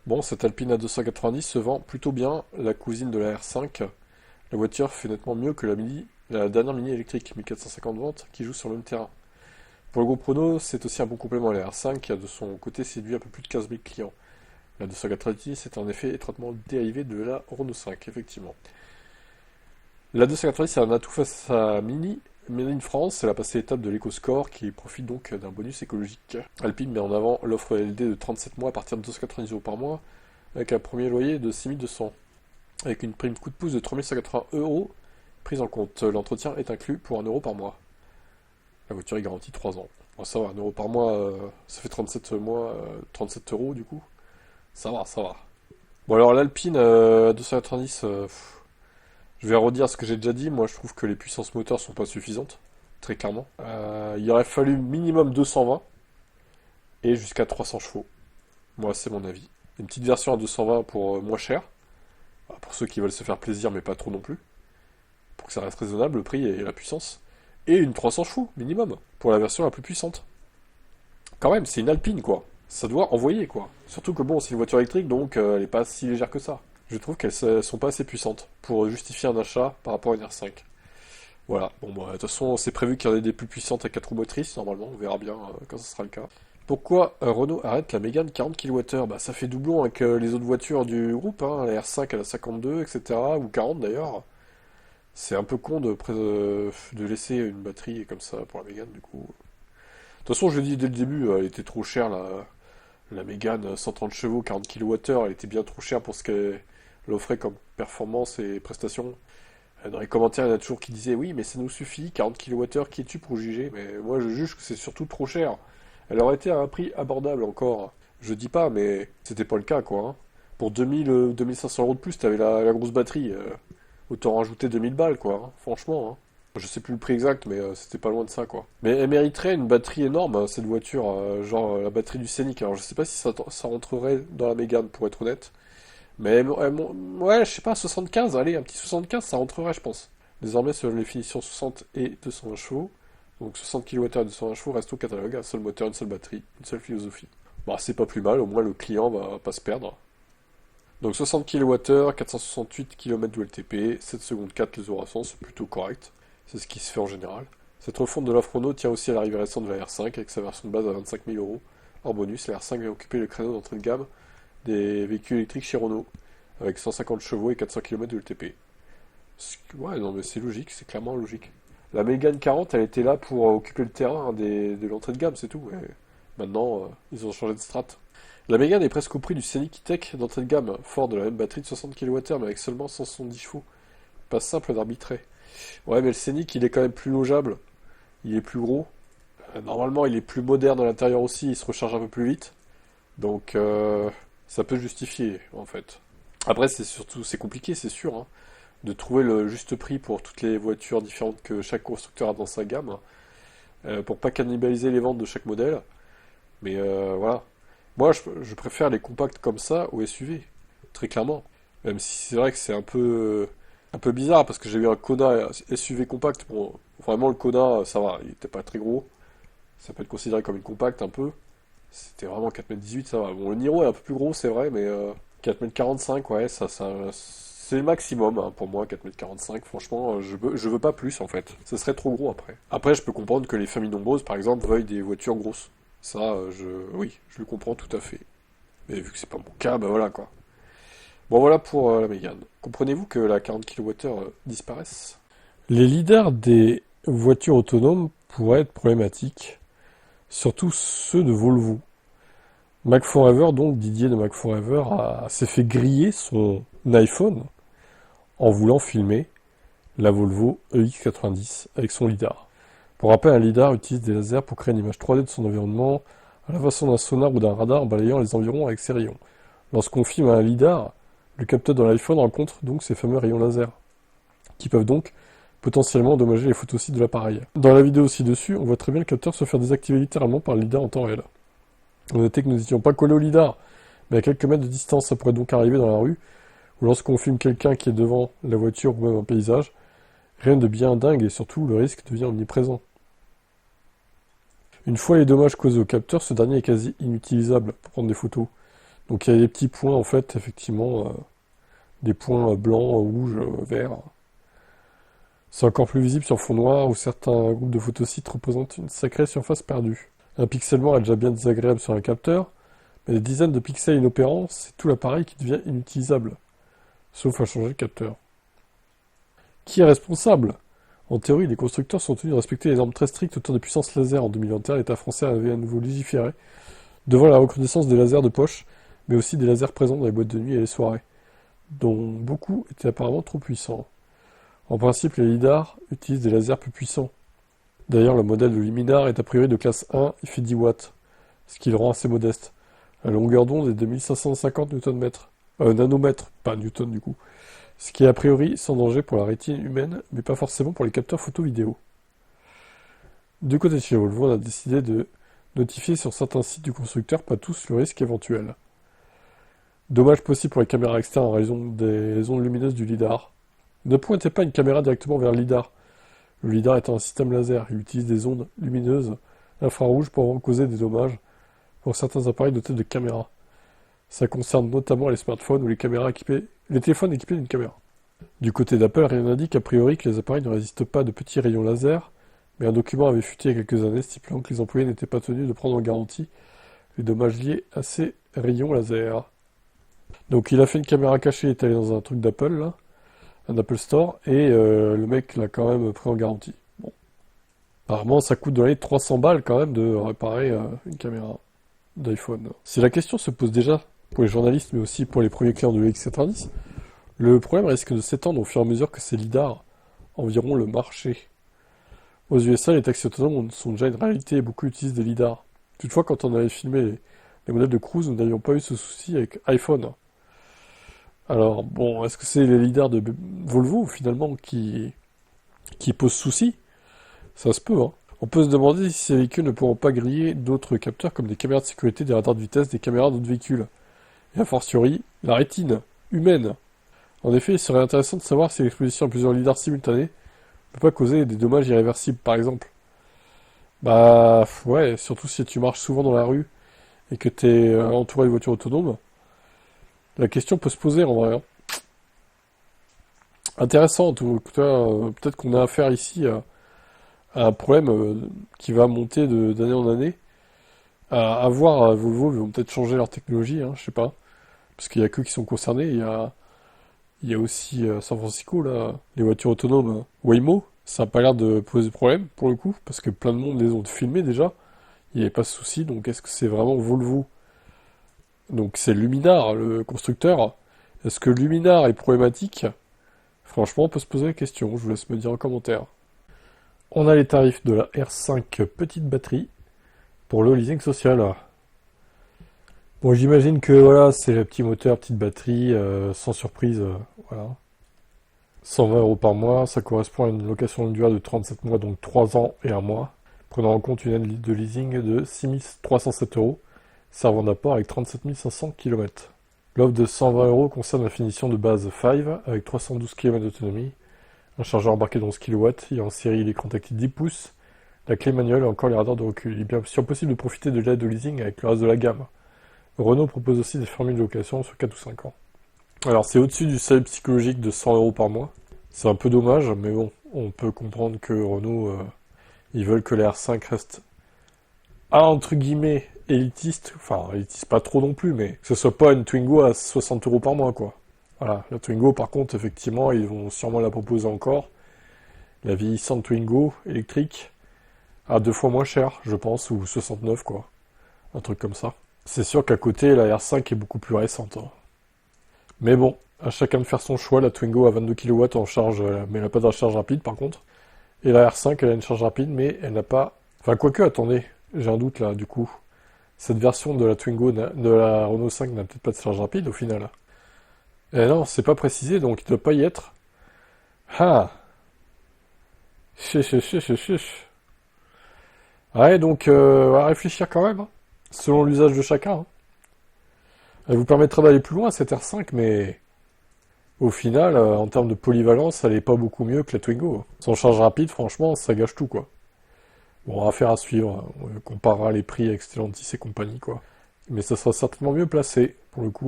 Bon, cette Alpine A290 se vend plutôt bien, la cousine de la R5. La voiture fait nettement mieux que la dernière Mini électrique 1450 ventes qui joue sur le même terrain. Pour le groupe Renault, c'est aussi un bon complément à la R5 qui a de son côté séduit un peu plus de 15 000 clients. La 290 est en effet étroitement dérivée de la Renault 5, effectivement. La 290 a un atout face à Mini. Made in France, elle a passé l'étape de l'EcoScore qui profite donc d'un bonus écologique. Alpine met en avant l'offre LD de 37 mois à partir de 290 € par mois, avec un premier loyer de 6200, avec une prime coup de pouce de 3180 € prise en compte. L'entretien est inclus pour 1 € par mois. La voiture est garantie 3 ans. Bon, ça va, 1 € par mois, ça fait 37 mois, 37 € du coup. Ça va, ça va. Bon alors l'Alpine 290, je vais redire ce que j'ai déjà dit. Moi je trouve que les puissances moteurs sont pas suffisantes, très clairement. Il aurait fallu minimum 220 et jusqu'à 300 chevaux. Moi c'est mon avis. Une petite version à 220 pour moins cher, pour ceux qui veulent se faire plaisir mais pas trop non plus, pour que ça reste raisonnable le prix et la puissance. Et une 300 chevaux minimum pour la version la plus puissante. Quand même, c'est une Alpine quoi. Ça doit envoyer quoi. Surtout que bon, c'est une voiture électrique donc elle est pas si légère que ça. Je trouve qu'elles sont pas assez puissantes pour justifier un achat par rapport à une R5. Voilà, bon bah de toute façon c'est prévu qu'il y en ait des plus puissantes à 4 roues motrices, normalement, on verra bien quand ce sera le cas. Pourquoi Renault arrête la Mégane 40 kWh? Bah ça fait doublon avec les autres voitures du groupe, hein, la R5 elle a 52, etc. Ou 40 d'ailleurs. C'est un peu con de laisser une batterie comme ça pour la Mégane du coup. De toute façon je l'ai dit dès le début, elle était trop chère la Mégane 130 chevaux, 40 kWh, elle était bien trop chère pour ce qu'elle offrait comme performance et prestations. Dans les commentaires, il y en a toujours qui disaient oui, mais ça nous suffit, 40 kWh, qui es-tu pour juger? Mais moi, je juge que c'est surtout trop cher. Elle aurait été à un prix abordable encore. Je dis pas, mais c'était pas le cas, quoi, hein. Pour 2000, 2500 € de plus, t'avais la grosse batterie. Autant rajouter 2000 balles, quoi, hein, franchement, hein. Je sais plus le prix exact, mais c'était pas loin de ça, quoi. Mais elle mériterait une batterie énorme, hein, cette voiture, genre la batterie du Scénic. Alors, je sais pas si ça rentrerait dans la Mégane, pour être honnête. Mais ouais, je sais pas, 75, allez, un petit 75, ça rentrerait, je pense. Désormais, sur les finitions 60 et 220 chevaux, donc 60 kWh et 220 chevaux restent au catalogue, un seul moteur, une seule batterie, une seule philosophie. Bah, c'est pas plus mal, au moins le client va pas se perdre. Donc 60 kWh, 468 km de LTP, 7 secondes 4 les horaires c'est plutôt correct. C'est ce qui se fait en général. Cette refonte de l'offre Renault tient aussi à l'arrivée récente de la R5 avec sa version de base à 25 000 €. Hors bonus, la R5 vient occuper le créneau d'entrée de gamme des véhicules électriques chez Renault, avec 150 chevaux et 400 km de LTP. Ouais, non, mais c'est logique, c'est clairement logique. La Mégane 40, elle était là pour occuper le terrain hein, de l'entrée de gamme, c'est tout. Et maintenant, ils ont changé de strat. La Mégane est presque au prix du Scénic E-Tech d'entrée de gamme, fort de la même batterie de 60 kWh, mais avec seulement 170 chevaux. Pas simple d'arbitrer. Ouais, mais le Scénic, il est quand même plus logeable, il est plus gros. Normalement, il est plus moderne à l'intérieur aussi, il se recharge un peu plus vite. Donc, ça peut justifier, en fait. Après, c'est compliqué, c'est sûr, hein, de trouver le juste prix pour toutes les voitures différentes que chaque constructeur a dans sa gamme, pour pas cannibaliser les ventes de chaque modèle. Mais voilà. Moi, je préfère les compacts comme ça aux SUV, très clairement. Même si c'est vrai que c'est un peu bizarre, parce que j'ai eu un Kona SUV compact. Bon, vraiment, le Kona, ça va, il était pas très gros. Ça peut être considéré comme une compacte un peu. C'était vraiment 4,18 m, ça va. Bon, le Niro est un peu plus gros, c'est vrai, mais 4,45 m, ouais, c'est le maximum hein, pour moi, 4,45 m. Franchement, je veux pas plus en fait. Ce serait trop gros après. Après, je peux comprendre que les familles nombreuses, par exemple, veuillent des voitures grosses. Ça, oui, je le comprends tout à fait. Mais vu que c'est pas mon cas, bah voilà quoi. Bon, voilà pour la Mégane. Comprenez-vous que la 40 kWh disparaisse? Les lidars des voitures autonomes pourraient être problématiques, surtout ceux de Volvo. Mac Forever, donc Didier de Mac Forever, s'est fait griller son iPhone en voulant filmer la Volvo EX90 avec son lidar. Pour rappel, un lidar utilise des lasers pour créer une image 3D de son environnement à la façon d'un sonar ou d'un radar en balayant les environs avec ses rayons. Lorsqu'on filme un lidar, le capteur de l'iPhone rencontre donc ces fameux rayons laser, qui peuvent donc potentiellement endommager les photosites de l'appareil. Dans la vidéo ci-dessus, on voit très bien le capteur se faire désactiver littéralement par le lidar en temps réel. On notait que nous n'étions pas collés au lidar, mais à quelques mètres de distance. Ça pourrait donc arriver dans la rue, ou lorsqu'on filme quelqu'un qui est devant la voiture ou même un paysage. Rien de bien dingue et surtout le risque devient omniprésent. Une fois les dommages causés au capteur, ce dernier est quasi inutilisable pour prendre des photos. Donc il y a des petits points en fait, effectivement, des points blancs, rouges, verts. C'est encore plus visible sur fond noir où certains groupes de photosites représentent une sacrée surface perdue. Un pixel noir est déjà bien désagréable sur un capteur, mais des dizaines de pixels inopérants, c'est tout l'appareil qui devient inutilisable, sauf à changer le capteur. Qui est responsable? En théorie, les constructeurs sont tenus de respecter les normes très strictes autour des puissances laser. En 2021, l'État français avait à nouveau légiféré devant la reconnaissance des lasers de poche, mais aussi des lasers présents dans les boîtes de nuit et les soirées, dont beaucoup étaient apparemment trop puissants. En principe, les lidars utilisent des lasers plus puissants. D'ailleurs, le modèle de Luminar est a priori de classe 1, il fait 10 watts, ce qui le rend assez modeste. La longueur d'onde est de 1550 nanomètres, pas newton du coup, ce qui est a priori sans danger pour la rétine humaine, mais pas forcément pour les capteurs photo-vidéo. Du côté de chez Volvo, on a décidé de notifier sur certains sites du constructeur, pas tous, le risque éventuel. Dommage possible pour les caméras externes en raison des ondes lumineuses du lidar. Ne pointez pas une caméra directement vers le lidar. Le lidar étant un système laser, il utilise des ondes lumineuses infrarouges pour causer des dommages pour certains appareils dotés de caméras. Ça concerne notamment les smartphones ou les téléphones équipés d'une caméra. Du côté d'Apple, rien n'indique a priori que les appareils ne résistent pas de petits rayons laser, mais un document avait fuité il y a quelques années stipulant que les employés n'étaient pas tenus de prendre en garantie les dommages liés à ces rayons laser. Donc il a fait une caméra cachée, il est allé dans un truc d'Apple, là, un Apple Store, et le mec l'a quand même pris en garantie. Bon. Apparemment, ça coûte de l'année 300 balles quand même de réparer une caméra d'iPhone. Si la question se pose déjà pour les journalistes, mais aussi pour les premiers clients de l'X90, le problème risque de s'étendre au fur et à mesure que ces lidars environnent le marché. Aux USA, les taxis autonomes sont déjà une réalité et beaucoup utilisent des lidars. Toutefois, quand on avait filmé les modèles de Cruise, nous n'avions pas eu ce souci avec iPhone. Alors, bon, est-ce que c'est les lidars de Volvo, finalement, qui posent souci? Ça se peut, hein. On peut se demander si ces véhicules ne pourront pas griller d'autres capteurs comme des caméras de sécurité, des radars de vitesse, des caméras d'autres véhicules. Et a fortiori, la rétine humaine. En effet, il serait intéressant de savoir si l'exposition à plusieurs lidars simultanés ne peut pas causer des dommages irréversibles, par exemple. Bah, ouais, surtout si tu marches souvent dans la rue et que tu es entouré de voitures autonomes. La question peut se poser en vrai, hein. Intéressant, en tout cas, peut-être qu'on a affaire ici à un problème qui va monter d'année en année. À voir, Volvo vont peut-être changer leur technologie, hein, je sais pas. Parce qu'il y a qu'eux qui sont concernés. Il y a aussi San Francisco, là, les voitures autonomes Waymo. Ça n'a pas l'air de poser de problème, pour le coup, parce que plein de monde les ont filmés déjà. Il n'y avait pas de souci, donc est-ce que c'est vraiment Volvo? Donc c'est Luminar, le constructeur. Est-ce que Luminar est problématique? Franchement, on peut se poser la question, je vous laisse me dire en commentaire. On a les tarifs de la R5 petite batterie pour le leasing social. Bon, j'imagine que voilà, c'est le petit moteur, petite batterie, sans surprise, voilà. 120 € par mois, ça correspond à une location de durée de 37 mois, donc 3 ans et 1 mois, prenant en compte une aide de leasing de 6 307 €, servant d'apport avec 37 500 km. L'offre de 120 € concerne la finition de base 5, avec 312 km d'autonomie, un chargeur embarqué de 11 kW, et en série l'écran tactile 10 pouces, la clé manuelle et encore les radars de recul. Il est bien sûr possible de profiter de l'aide de leasing avec le reste de la gamme. Renault propose aussi des formules de location sur 4 ou 5 ans. Alors c'est au-dessus du seuil psychologique de 100 € par mois. C'est un peu dommage, mais bon, on peut comprendre que Renault, ils veulent que la R5 reste, entre guillemets, élitiste. Enfin, élitiste pas trop non plus, mais que ce soit pas une Twingo à 60 € par mois, quoi. Voilà, la Twingo, par contre, effectivement, ils vont sûrement la proposer encore. La vieillissante Twingo électrique à 2 fois moins cher, je pense, ou 69, quoi. Un truc comme ça. C'est sûr qu'à côté, la R5 est beaucoup plus récente, hein. Mais bon, à chacun de faire son choix. La Twingo a 22 kW en charge, mais elle n'a pas de recharge rapide par contre. Et la R5, elle a une charge rapide, mais elle n'a pas... Enfin, quoique, attendez, j'ai un doute là, du coup. Cette version de la Twingo, de la Renault 5 n'a peut-être pas de charge rapide au final. Eh non, c'est pas précisé, donc il ne doit pas y être. Ah! Chiche. Ouais, donc, on va réfléchir quand même, hein, selon l'usage de chacun, hein. Elle vous permettra d'aller plus loin, cette R5, mais au final, en termes de polyvalence, elle est pas beaucoup mieux que la Twingo. Son charge rapide, franchement, ça gâche tout, quoi. Bon, affaire à suivre, on comparera les prix avec Stellantis et compagnie, quoi. Mais ça sera certainement mieux placé, pour le coup.